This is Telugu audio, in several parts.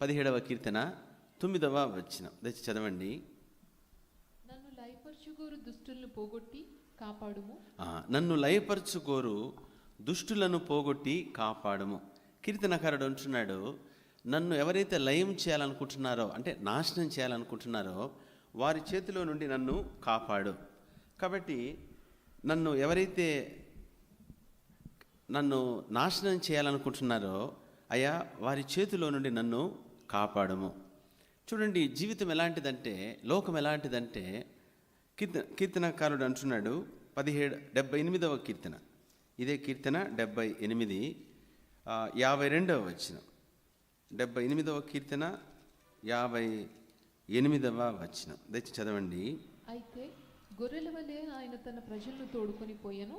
17వ కీర్తన 9వ వచనం దయచేసి చదవండి. నన్ను లయపరచుగోరు దుష్టులను పోగొట్టి కాపాడుము. నన్ను లయపరచుకోరు దుష్టులను పోగొట్టి కాపాడుము. కీర్తనకారుడు అంటున్నాడు, నన్ను ఎవరైతే లయం చేయాలనుకుంటున్నారో, అంటే నాశనం చేయాలనుకుంటున్నారో వారి చేతిలో నుండి నన్ను కాపాడు. కాబట్టి నన్ను ఎవరైతే నన్ను నాశనం చేయాలనుకుంటున్నారో అయ్యా వారి చేతిలో నుండి నన్ను కాపాడము. చూడండి, జీవితం ఎలాంటిదంటే, లోకం ఎలాంటిదంటే, కీర్తనకారుడు అంటున్నాడు 78వ కీర్తన, ఇదే కీర్తన 78 52వ వచనం. 78వ కీర్తన 58వ వచనం దయచేసి చదవండి. అయితే గొర్రెల వలె ఆయన తన ప్రజలను తోడుకొని పోయెను,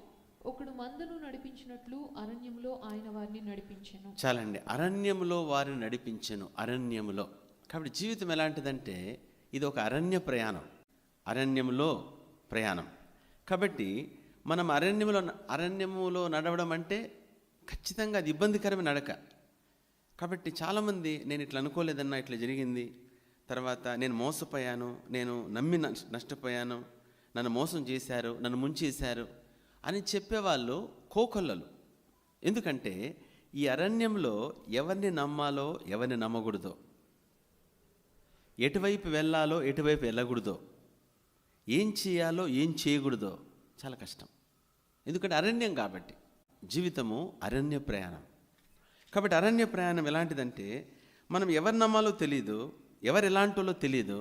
ఒకడు మందను నడిపించినట్లు అరణ్యంలో ఆయన వారిని నడిపించెను. చాలండి, అరణ్యంలో వారిని నడిపించెను. అరణ్యములో. కాబట్టి జీవితం ఎలాంటిదంటే ఇది ఒక అరణ్యంలో ప్రయాణం. కాబట్టి మనం అరణ్యములో నడవడం అంటే ఖచ్చితంగా అది ఇబ్బందికరమైన నడక. కాబట్టి చాలామంది నేను ఇట్లా అనుకోలేదన్నా, ఇట్లా జరిగింది, తర్వాత నేను మోసపోయాను, నేను నమ్మి నష్టపోయాను, నన్ను మోసం చేశారు, నన్ను ముంచేశారు అని చెప్పేవాళ్ళు కోకొల్లలు. ఎందుకంటే ఈ అరణ్యంలో ఎవరిని నమ్మాలో ఎవరిని నమ్మకూడదో, ఎటువైపు వెళ్ళాలో ఎటువైపు వెళ్ళకూడదో, ఏం చేయాలో ఏం చేయకూడదో చాలా కష్టం. ఎందుకంటే అరణ్యం కాబట్టి. జీవితము అరణ్య ప్రయాణం. కాబట్టి అరణ్య ప్రయాణం ఎలాంటిదంటే మనం ఎవరు నమ్మాలో తెలియదు, ఎవరు ఎలాంటి వాళ్ళో తెలియదు,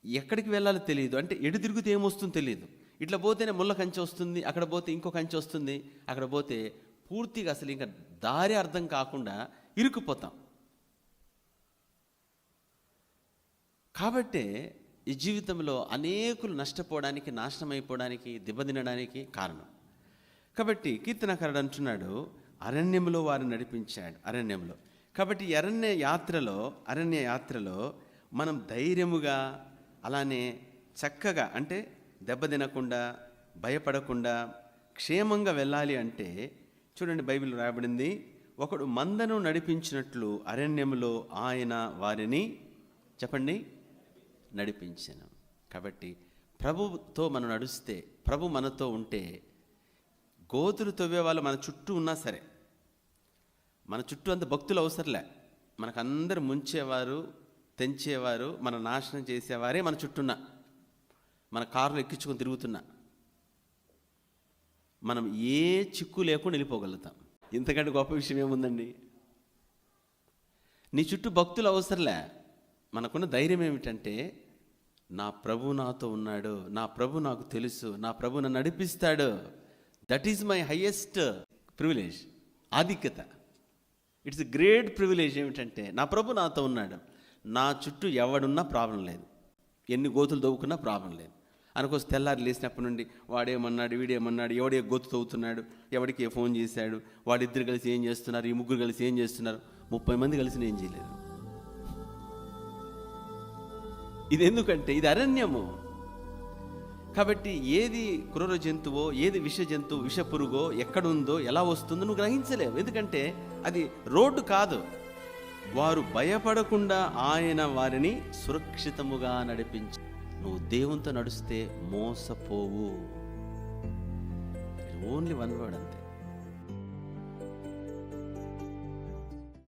ఎక్కడికి వెళ్ళాలో తెలియదు, అంటే ఎటు తిరుగుతే ఏమొస్తుందో తెలియదు. ఇట్లా పోతేనే ముళ్ళ కంచె వస్తుంది, అక్కడ పోతే ఇంకో కంచె వస్తుంది, అక్కడ పోతే పూర్తిగా అసలు ఇంకా దారి అర్థం కాకుండా ఇరుక్కుపోతాం. కాబట్టే ఈ జీవితంలో అనేకులు నష్టపోవడానికి, నాశనం అయిపోవడానికి, దెబ్బతినడానికి కారణం. కాబట్టి కీర్తనకారుడు అంటున్నాడు, అరణ్యంలో వారిని నడిపించాడు. అరణ్యంలో. కాబట్టి ఈ అరణ్య యాత్రలో మనం ధైర్యముగా, అలానే చక్కగా, అంటే దెబ్బ తినకుండా, భయపడకుండా, క్షేమంగా వెళ్ళాలి అంటే చూడండి, బైబిల్ రాయబడింది, ఒకడు మందను నడిపించినట్లు అరణ్యంలో ఆయన వారిని చెప్పండి నడిపించాను. కాబట్టి ప్రభుతో మనం నడుస్తే, ప్రభు మనతో ఉంటే, గోతులు తవ్వే వాళ్ళు మన చుట్టూ ఉన్నా సరే, మన చుట్టూ అంత భక్తులు అవసరంలే, మనకందరు ముంచేవారు, తెంచేవారు, మన నాశనం చేసేవారే మన చుట్టూన్నా, మన కారులో ఎక్కించుకొని తిరుగుతున్నా, మనం ఏ చిక్కు లేకుండా వెళ్ళిపోగలుగుతాం. ఇంతకంటే గొప్ప విషయం ఏముందండి? నీ చుట్టూ భక్తులు అవసరంలే, మనకున్న ధైర్యం ఏమిటంటే, నా ప్రభు నాతో ఉన్నాడు, నా ప్రభు నాకు తెలుసు, నా ప్రభు నన్ను నడిపిస్తాడు. That is my highest privilege, ఆధిక్యత. It's a great privilege. ఏమిటంటే నా ప్రభు నాతో ఉన్నాడు, నా చుట్టూ ఎవడున్నా ప్రాబ్లం లేదు, ఎన్ని గోతులు తవ్వుకున్నా ప్రాబ్లం లేదు. అనుకోసం తెల్లారి లేచినప్పటి నుండి వాడేమన్నాడు, వీడేమన్నాడు, ఎవడే గోతు తవ్వుతున్నాడు, ఎవడికి ఫోన్ చేశాడు, వాడిద్దరు కలిసి ఏం చేస్తున్నారు, ఈ ముగ్గురు కలిసి ఏం చేస్తున్నారు, 30 మంది కలిసి ఏం చేయలేరు. ఇది ఎందుకంటే ఇది అరణ్యము. కాబట్టి ఏది క్రూర జంతువో, ఏది విష పురుగో, ఎక్కడుందో, ఎలా వస్తుందో నువ్వు గ్రహించలేవు. ఎందుకంటే అది రోడ్డు కాదు. వారు భయపడకుండా ఆయన వారిని సురక్షితముగా నడిపించి. నువ్వు దేవునితో నడిస్తే మోసపోవు. ఓన్లీ వన్ వర్డ్ అంతే.